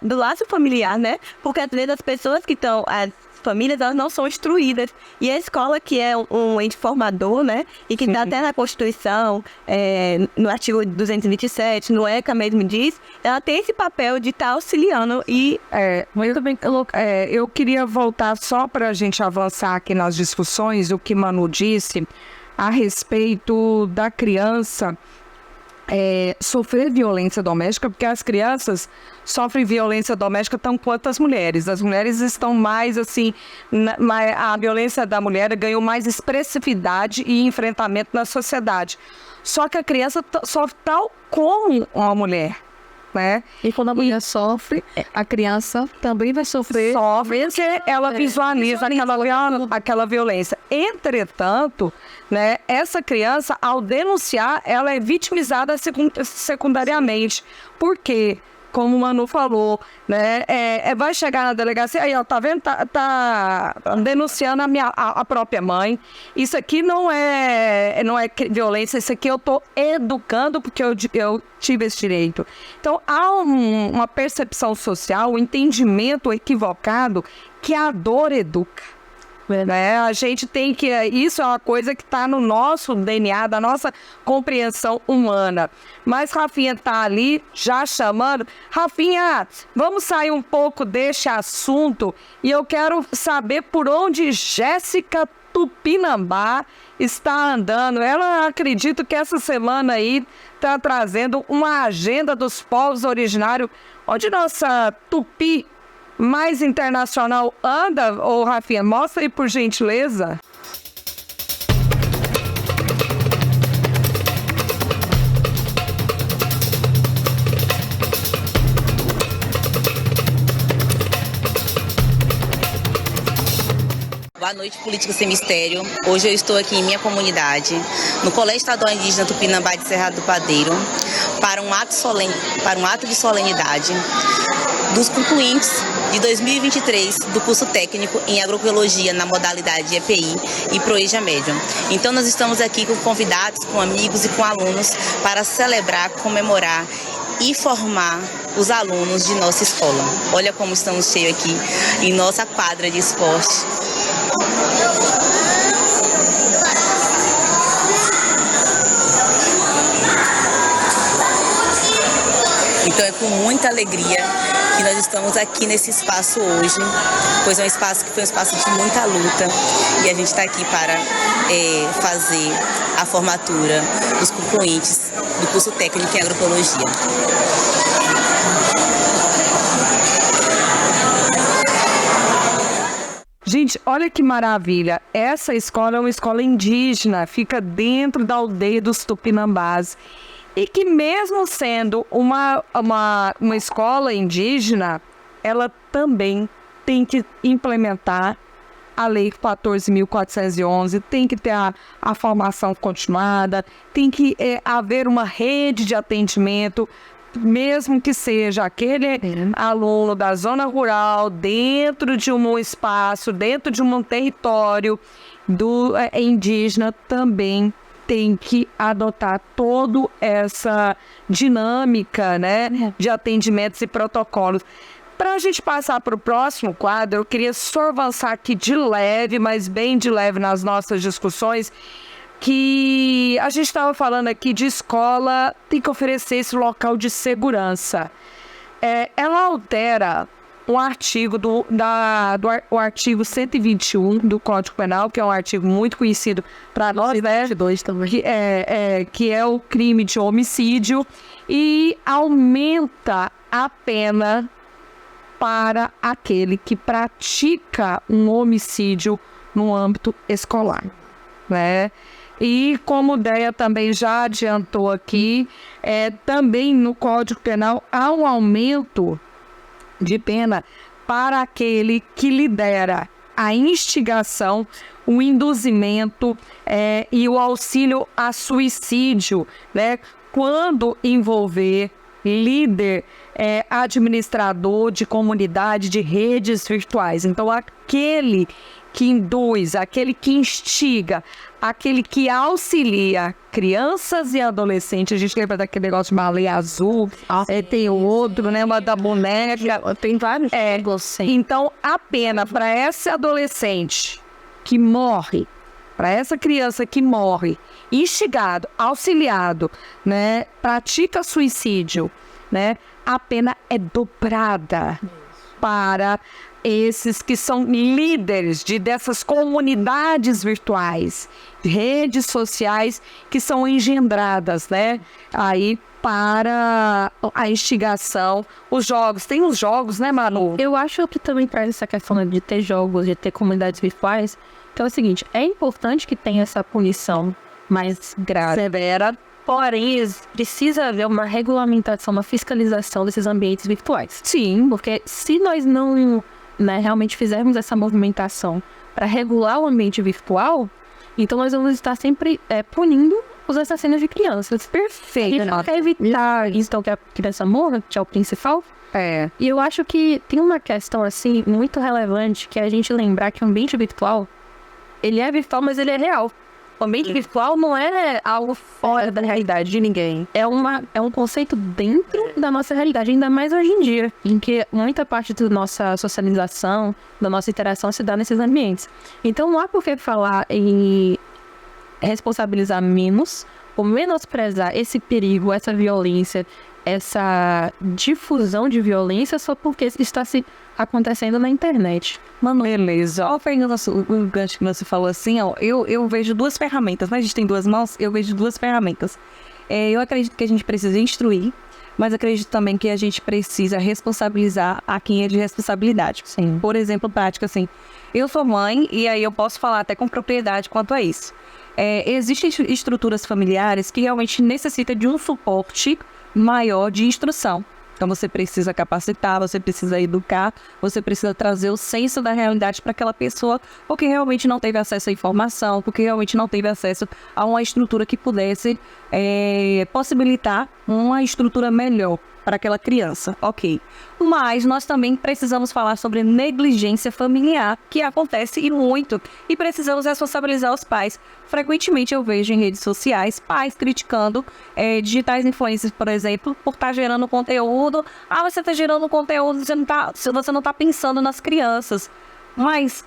do laço familiar, né? Porque às vezes as pessoas que estão... famílias, elas não são instruídas. E a escola, que é um ente formador, né? E que está até na Constituição, no artigo 227, no ECA mesmo diz, ela tem esse papel de estar auxiliando e... Muito bem colocado. Eu queria voltar só para a gente avançar aqui nas discussões, o que Manu disse a respeito da criança sofrer violência doméstica, porque as crianças sofrem violência doméstica tão quanto as mulheres. As mulheres estão mais assim, a violência da mulher ganhou mais expressividade e enfrentamento na sociedade. Só que a criança sofre tal como uma mulher, né? E quando a mulher sofre, a criança também vai sofrer. Sofre, porque ela visualiza aquela violência. Entretanto, né, essa criança, ao denunciar, ela é vitimizada secundariamente. Por quê? Como o Manu falou, né, vai chegar na delegacia, aí, ó, tá vendo, tá denunciando a própria mãe. Isso aqui não é violência, isso aqui eu tô educando porque eu tive esse direito. Então, há uma percepção social, um entendimento equivocado que a dor educa. Né? A gente tem que... Isso é uma coisa que está no nosso DNA, da nossa compreensão humana. Mas Rafinha está ali já chamando. Rafinha, vamos sair um pouco deste assunto e eu quero saber por onde Jéssica Tupinambá está andando. Ela acredita que essa semana aí está trazendo uma agenda dos povos originários, onde nossa Tupi mais internacional anda. Ô, Rafinha, mostra aí, por gentileza. Boa noite, Política Sem Mistério. Hoje eu estou aqui em minha comunidade, no Colégio Estadual Indígena Tupinambá de Cerrado do Padeiro, para um ato de solenidade dos concluintes de 2023 do curso técnico em agroecologia na modalidade EPI e Proeja Média. Então nós estamos aqui com convidados, com amigos e com alunos para celebrar, comemorar e formar os alunos de nossa escola. Olha como estamos cheios aqui em nossa quadra de esporte. Então é com muita alegria que nós estamos aqui nesse espaço hoje, pois é um espaço que foi um espaço de muita luta e a gente está aqui para fazer a formatura dos concluintes do curso técnico em agroecologia. Gente, olha que maravilha. Essa escola é uma escola indígena, fica dentro da aldeia dos Tupinambás. E que mesmo sendo uma escola indígena, ela também tem que implementar a Lei 14.411, tem que ter a formação continuada, tem que haver uma rede de atendimento, mesmo que seja aquele aluno da zona rural, dentro de um espaço, dentro de um território indígena, também tem que adotar toda essa dinâmica, né, de atendimentos e protocolos. Para a gente passar para o próximo quadro, eu queria só avançar aqui de leve, mas bem de leve nas nossas discussões, que a gente estava falando aqui de escola, tem que oferecer esse local de segurança. Ela altera um artigo o artigo 121 do Código Penal, que é um artigo muito conhecido para nós, né? Que é o crime de homicídio, e aumenta a pena para aquele que pratica um homicídio no âmbito escolar, né? E como o Deia também já adiantou aqui, também no Código Penal há um aumento de pena para aquele que lidera a instigação, o induzimento e o auxílio a suicídio, né? Quando envolver líder, administrador de comunidade, de redes virtuais. Então, aquele que induz, aquele que instiga, aquele que auxilia crianças e adolescentes. A gente lembra daquele negócio de baleia azul, tem outro, né? Uma da boneca. Tem vários. Então, a pena para esse adolescente que morre, para essa criança que morre, instigado, auxiliado, né? Pratica suicídio, né? A pena é dobrada para esses que são líderes dessas comunidades virtuais, redes sociais que são engendradas, né? Aí para a instigação, os jogos. Tem os jogos, né, Manu? Eu acho que também traz essa questão de ter jogos, de ter comunidades virtuais. Então é o seguinte, é importante que tenha essa punição mais grave, severa. Porém, precisa haver uma regulamentação, uma fiscalização desses ambientes virtuais. Sim. Porque se nós não realmente fizermos essa movimentação para regular o ambiente virtual, então nós vamos estar sempre punindo os assassinos de crianças. Perfeito. A gente quer evitar então, que a criança morra, que é o principal. E eu acho que tem uma questão assim muito relevante, que é a gente lembrar que o ambiente virtual, ele é virtual, mas ele é real. O ambiente virtual não é algo fora da realidade de ninguém. É um conceito dentro da nossa realidade, ainda mais hoje em dia, em que muita parte da nossa socialização, da nossa interação se dá nesses ambientes. Então não há por que falar em responsabilizar menos ou menosprezar esse perigo, essa violência, essa difusão de violência só porque está se acontecendo na internet. Mano, beleza. Ó, pegando o gancho que você falou assim, ó, eu vejo duas ferramentas, né? A gente tem duas mãos, eu vejo duas ferramentas. Eu acredito que a gente precisa instruir, mas acredito também que a gente precisa responsabilizar a quem é de responsabilidade. Sim. Por exemplo, prática, assim, eu sou mãe e aí eu posso falar até com propriedade quanto a isso. Existem estruturas familiares que realmente necessitam de um suporte maior de instrução. Então você precisa capacitar, você precisa educar, você precisa trazer o senso da realidade para aquela pessoa, porque realmente não teve acesso à informação, porque realmente não teve acesso a uma estrutura que pudesse possibilitar uma estrutura melhor para aquela criança, ok. Mas nós também precisamos falar sobre negligência familiar, que acontece e muito, e precisamos responsabilizar os pais. Frequentemente eu vejo em redes sociais pais criticando digitais influencers, por exemplo, por estar gerando conteúdo. Você está gerando conteúdo, você não está pensando nas crianças. Mas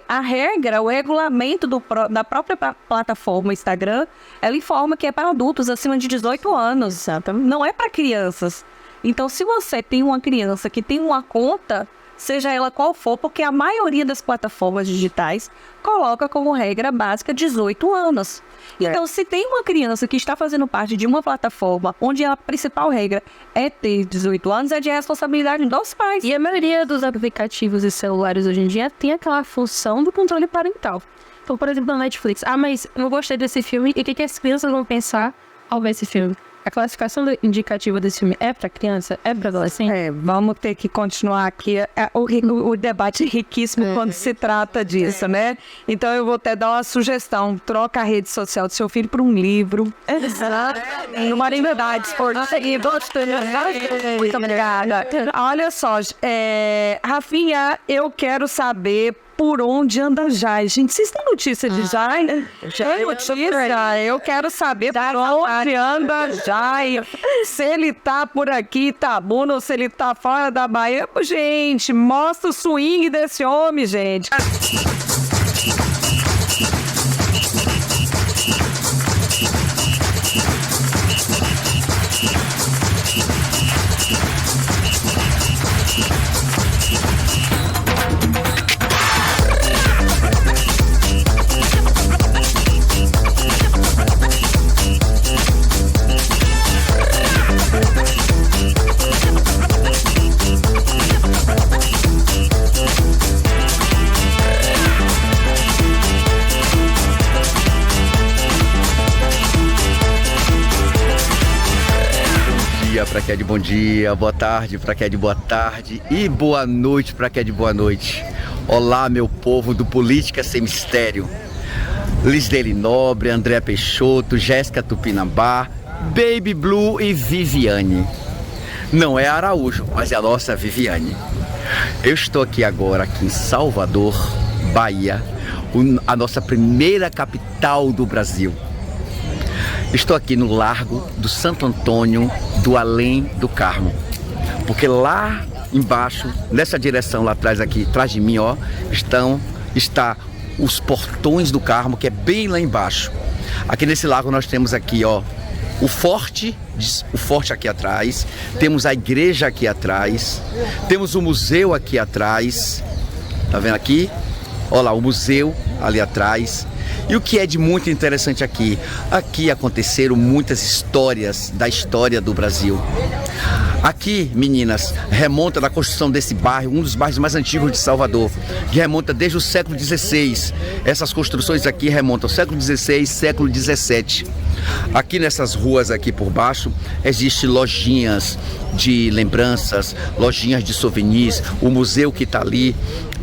a regra, o regulamento da própria plataforma Instagram, ela informa que é para adultos acima de 18 anos. Exatamente. Não é para crianças. Então, se você tem uma criança que tem uma conta, seja ela qual for, porque a maioria das plataformas digitais coloca como regra básica 18 anos. Então, se tem uma criança que está fazendo parte de uma plataforma onde a principal regra é ter 18 anos, é de responsabilidade dos pais. E a maioria dos aplicativos e celulares hoje em dia tem aquela função do controle parental. Então, por exemplo, na Netflix, mas eu não gostei desse filme, e o que as crianças vão pensar ao ver esse filme? A classificação indicativa desse filme é para criança? É para adolescente? Vamos ter que continuar aqui. O debate é riquíssimo quando se trata disso, né? Então eu vou até dar uma sugestão. Troca a rede social do seu filho por um livro. Exato. Uma liberdade esportiva. Muito obrigada. Olha só, Rafinha, eu quero saber por onde anda Jai. Gente, vocês têm notícia de Jai? Tem notícia? Eu quero saber por onde anda Jai. Se ele tá por aqui, Itabuna, ou se ele tá fora da Bahia. Gente, mostra o swing desse homem, gente. para quem é de bom dia, boa tarde para quem é de boa tarde e boa noite para quem é de boa noite. Olá, meu povo do Política Sem Mistério. Lisdeli Nobre, André Peixoto, Jéssica Tupinambá, Baby Blue e Viviane. Não é Araújo, mas é a nossa Viviane. Eu estou aqui agora, aqui em Salvador, Bahia, a nossa primeira capital do Brasil. Estou aqui no Largo do Santo Antônio do Além do Carmo, porque lá embaixo, nessa direção lá atrás aqui, atrás de mim, ó, está os Portões do Carmo, que é bem lá embaixo. Aqui nesse lago nós temos aqui, ó, o forte aqui atrás, temos a igreja aqui atrás, temos o museu aqui atrás, tá vendo aqui? Olha lá, o museu ali atrás. E o que é de muito interessante aqui? Aqui aconteceram muitas histórias da história do Brasil. Aqui, meninas, remonta da construção desse bairro, um dos bairros mais antigos de Salvador, que remonta desde o século XVI. Essas construções aqui remontam ao século XVI, século XVII. Aqui nessas ruas aqui por baixo, existem lojinhas de lembranças, lojinhas de souvenirs, o museu que está ali.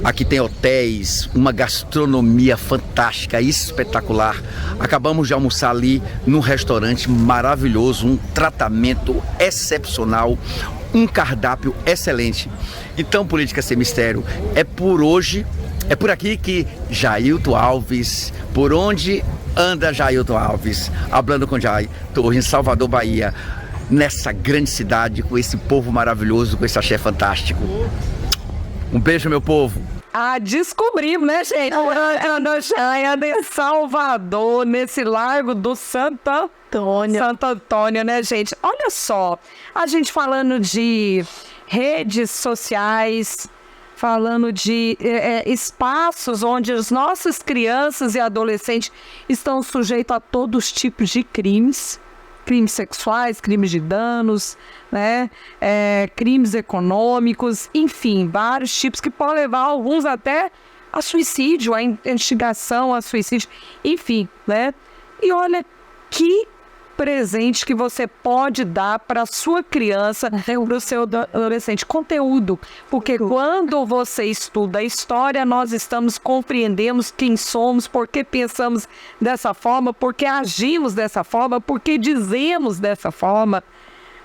Aqui tem hotéis, uma gastronomia fantástica, espetacular. Acabamos de almoçar ali num restaurante maravilhoso, um tratamento excepcional, um cardápio excelente. Então, Política Sem Mistério, é por hoje, é por aqui que Jailton Alves, por onde anda Jailton Alves? Hablando com Jai, estou hoje em Salvador, Bahia, nessa grande cidade, com esse povo maravilhoso, com esse axé fantástico. Um beijo, meu povo. Descobrimos, né, gente? Anda em Salvador, nesse Largo do Santo Antônio, né, gente? Olha só, a gente falando de redes sociais, falando de espaços onde as nossas crianças e adolescentes estão sujeitos a todos os tipos de crimes sexuais, crimes de danos, né? Crimes econômicos, enfim, vários tipos que podem levar alguns até a suicídio, a instigação a suicídio, enfim, né? E olha que presente que você pode dar para a sua criança, para o seu adolescente, conteúdo, porque quando você estuda a história, nós compreendemos quem somos, por que pensamos dessa forma, por que agimos dessa forma, por que dizemos dessa forma.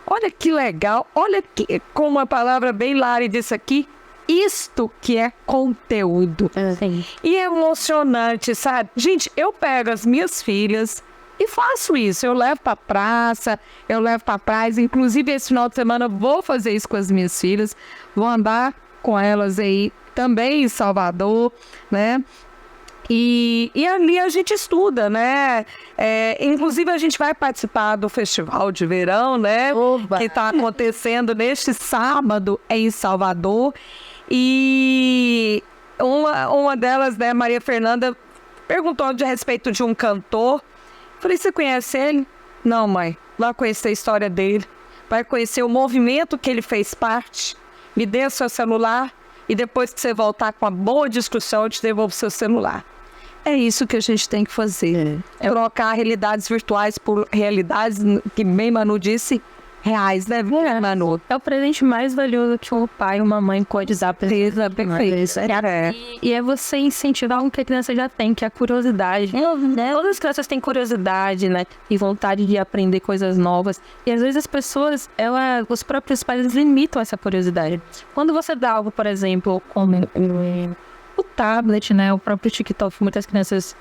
Olha que legal, olha que, como a palavra bem Lari disse aqui, isto que é conteúdo. E é emocionante, sabe? Gente, eu pego as minhas filhas e faço isso, eu levo para praça, eu levo para praia, inclusive esse final de semana vou fazer isso com as minhas filhas, vou andar com elas aí também em Salvador, né? E ali a gente estuda, né? Inclusive a gente vai participar do Festival de Verão, né? Oba. Que está acontecendo neste sábado em Salvador. E uma delas, né, Maria Fernanda, perguntou a respeito de um cantor. Falei, você conhece ele? Não, mãe. Vai conhecer a história dele. Vai conhecer o movimento que ele fez parte. Me dê o seu celular e depois que você voltar com uma boa discussão, eu te devolvo o seu celular. É isso que a gente tem que fazer. Trocar realidades virtuais por realidades, que bem Manu disse, reais, né, Manu? É o presente mais valioso que um pai e uma mãe pode dar para eles. E é você incentivar o que a criança já tem, que é a curiosidade. Todas as crianças têm curiosidade, né? E vontade de aprender coisas novas. E às vezes as pessoas, os próprios pais limitam essa curiosidade. Quando você dá algo, por exemplo, como o tablet, né? O próprio TikTok, muitas crianças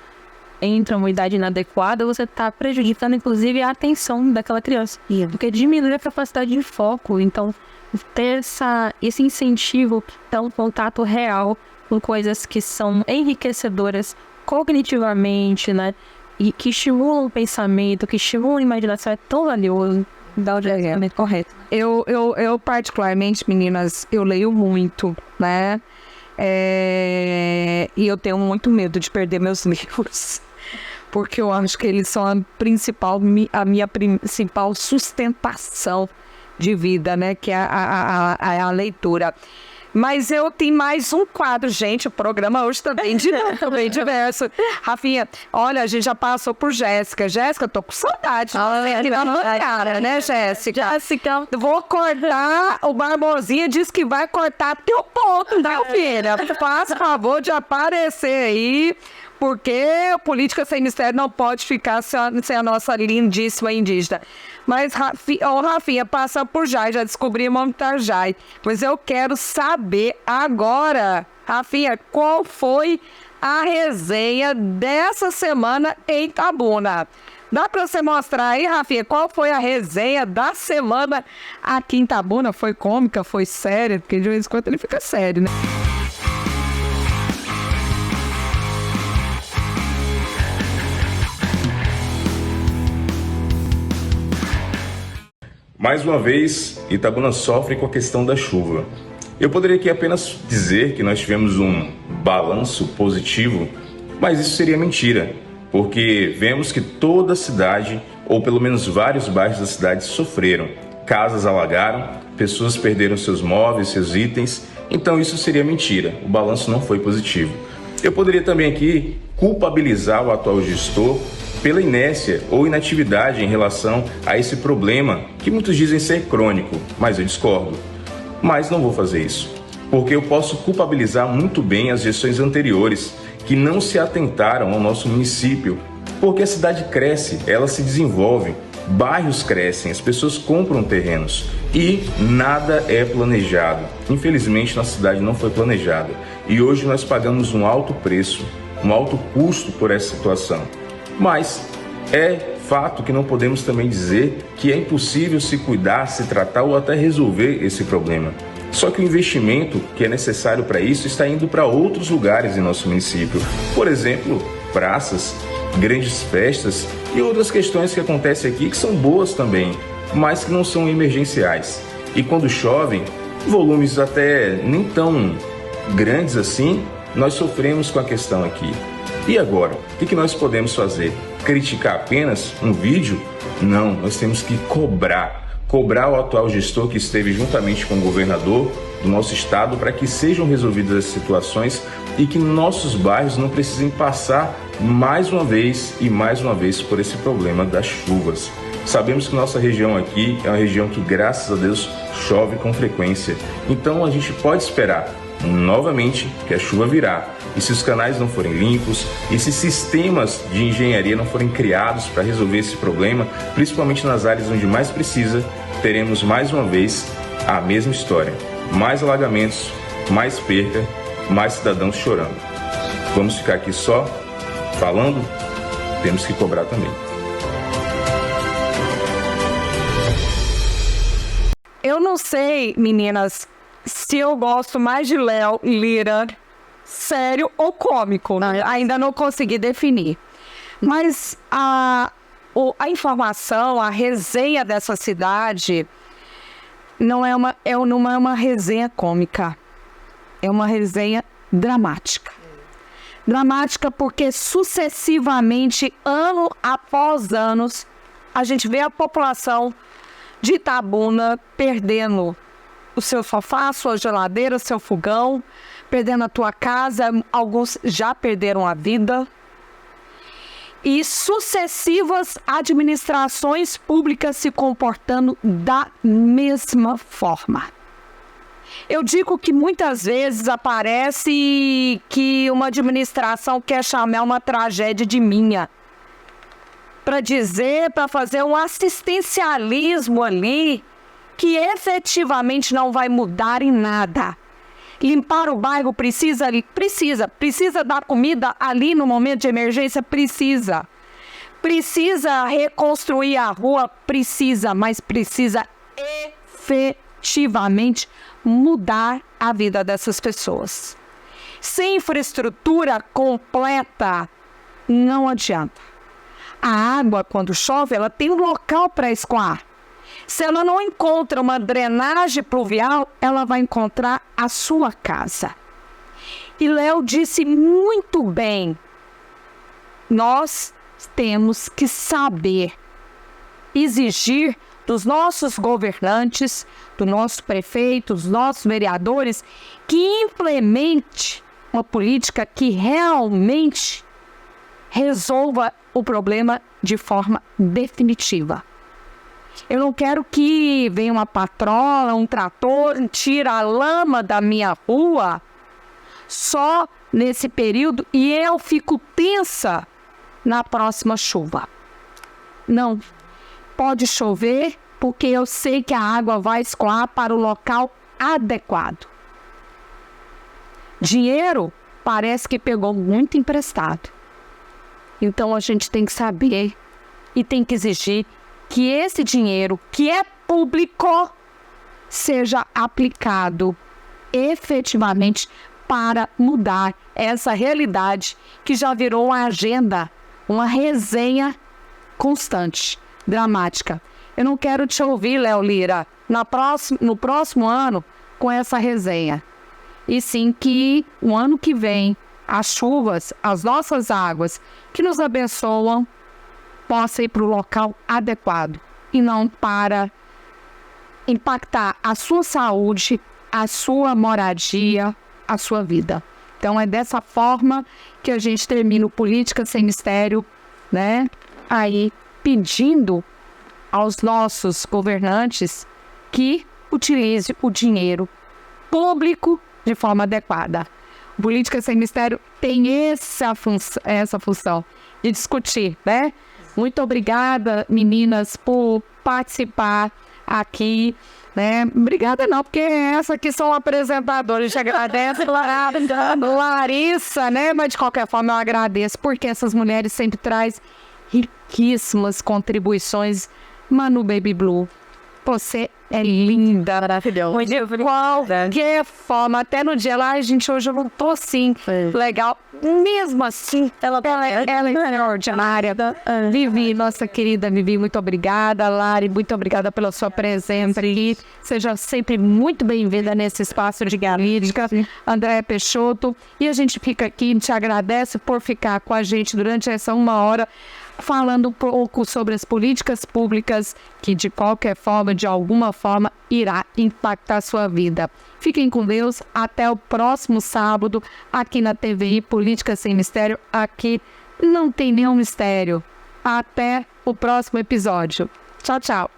entram em idade inadequada, você está prejudicando, inclusive, a atenção daquela criança. Porque diminui a capacidade de foco. Então, ter esse incentivo, ter um contato real com coisas que são enriquecedoras cognitivamente, né? E que estimulam o pensamento, que estimulam a imaginação, é tão valioso. Dá o direcionamento correto. Eu, particularmente, meninas, eu leio muito, né? E eu tenho muito medo de perder meus livros. Porque eu acho que eles são a minha principal sustentação de vida, né? Que é a leitura. Mas eu tenho mais um quadro, gente. O programa hoje também também diverso. Rafinha, olha, a gente já passou por Jéssica. Jéssica, tô com saudade. Cara, né, Jéssica? Vou cortar. O Barbosinha disse que vai cortar teu ponto, né, filha? Faz favor de aparecer aí. Porque a política sem mistério não pode ficar sem a nossa lindíssima indígena. Mas, Rafinha, passa por Jai, já descobrimos onde tá Jai. Mas eu quero saber agora, Rafinha, qual foi a resenha dessa semana em Itabuna? Dá pra você mostrar aí, Rafinha, qual foi a resenha da semana aqui em Itabuna? Foi cômica, foi séria? Porque de vez em quando ele fica sério, né? Mais uma vez, Itabuna sofre com a questão da chuva. Eu poderia aqui apenas dizer que nós tivemos um balanço positivo, mas isso seria mentira, porque vemos que toda a cidade, ou pelo menos vários bairros da cidade, sofreram. Casas alagaram, pessoas perderam seus móveis, seus itens, então isso seria mentira, o balanço não foi positivo. Eu poderia também aqui culpabilizar o atual gestor pela inércia ou inatividade em relação a esse problema que muitos dizem ser crônico, mas eu discordo. Mas não vou fazer isso, porque eu posso culpabilizar muito bem as gestões anteriores que não se atentaram ao nosso município, porque a cidade cresce, ela se desenvolve, bairros crescem, as pessoas compram terrenos e nada é planejado. Infelizmente, nossa cidade não foi planejada e hoje nós pagamos um alto preço, um alto custo por essa situação. Mas é fato que não podemos também dizer que é impossível se cuidar, se tratar ou até resolver esse problema. Só que o investimento que é necessário para isso está indo para outros lugares em nosso município. Por exemplo, praças, grandes festas e outras questões que acontecem aqui que são boas também, mas que não são emergenciais. E quando chove, volumes até nem tão grandes assim, nós sofremos com a questão aqui. E agora, o que nós podemos fazer? Criticar apenas um vídeo? Não, nós temos que cobrar o atual gestor que esteve juntamente com o governador do nosso estado para que sejam resolvidas as situações e que nossos bairros não precisem passar mais uma vez por esse problema das chuvas. Sabemos que nossa região aqui é uma região que, graças a Deus, chove com frequência. Então a gente pode esperar novamente que a chuva virá. E se os canais não forem limpos, e se sistemas de engenharia não forem criados para resolver esse problema, principalmente nas áreas onde mais precisa, teremos mais uma vez a mesma história. Mais alagamentos, mais perca, mais cidadãos chorando. Vamos ficar aqui só falando? Temos que cobrar também. Eu não sei, meninas, se eu gosto mais de Léo Lira sério ou cômico, né? Ainda não consegui definir. Mas a informação, a resenha dessa cidade não é uma resenha cômica. É uma resenha dramática. Dramática porque sucessivamente, ano após ano, a gente vê a população de Itabuna perdendo o seu sofá, sua geladeira, seu fogão, perdendo a tua casa, alguns já perderam a vida. E sucessivas administrações públicas se comportando da mesma forma. Eu digo que muitas vezes aparece que uma administração quer chamar uma tragédia de minha. Para fazer um assistencialismo ali que efetivamente não vai mudar em nada. Limpar o bairro precisa dar comida ali no momento de emergência, precisa reconstruir a rua, mas precisa efetivamente mudar a vida dessas pessoas. Sem infraestrutura completa, não adianta. A água, quando chove, ela tem um local para escoar. Se ela não encontra uma drenagem pluvial, ela vai encontrar a sua casa. E Léo disse muito bem, nós temos que saber exigir dos nossos governantes, do nosso prefeito, dos nossos vereadores, que implemente uma política que realmente resolva o problema de forma definitiva. Eu não quero que venha uma patrola, um trator, tira a lama da minha rua só nesse período e eu fico tensa na próxima chuva. Não, pode chover porque eu sei que a água vai escoar para o local adequado. Dinheiro parece que pegou muito emprestado. Então a gente tem que saber e tem que exigir que esse dinheiro que é público seja aplicado efetivamente para mudar essa realidade que já virou uma agenda, uma resenha constante, dramática. Eu não quero te ouvir, Léo Lira, no próximo ano com essa resenha. E sim que o ano que vem, as chuvas, as nossas águas que nos abençoam, possa ir para o local adequado e não para impactar a sua saúde, a sua moradia, a sua vida. Então é dessa forma que a gente termina o Política Sem Mistério, né? Aí pedindo aos nossos governantes que utilize o dinheiro público de forma adequada. Política Sem Mistério tem essa função de discutir, né? Muito obrigada, meninas, por participar aqui, né? Obrigada não, porque essa aqui são apresentadores. Eu agradeço, Larissa, né? Mas de qualquer forma eu agradeço, porque essas mulheres sempre trazem riquíssimas contribuições. Manu Baby Blue, você é linda, maravilhosa. De qualquer forma, até no dia lá, gente, hoje eu não tô assim, legal. Mesmo assim, ela é extraordinária. Vivi, nossa querida Vivi, muito obrigada. Lari, muito obrigada pela sua presença aqui. Seja sempre muito bem-vinda nesse espaço de política. Andréa Peixoto. E a gente fica aqui, te agradece por ficar com a gente durante essa 1 hora, falando um pouco sobre as políticas públicas que, de qualquer forma, de alguma forma, irá impactar a sua vida. Fiquem com Deus. Até o próximo sábado, aqui na TVI Política Sem Mistério. Aqui não tem nenhum mistério. Até o próximo episódio. Tchau, tchau.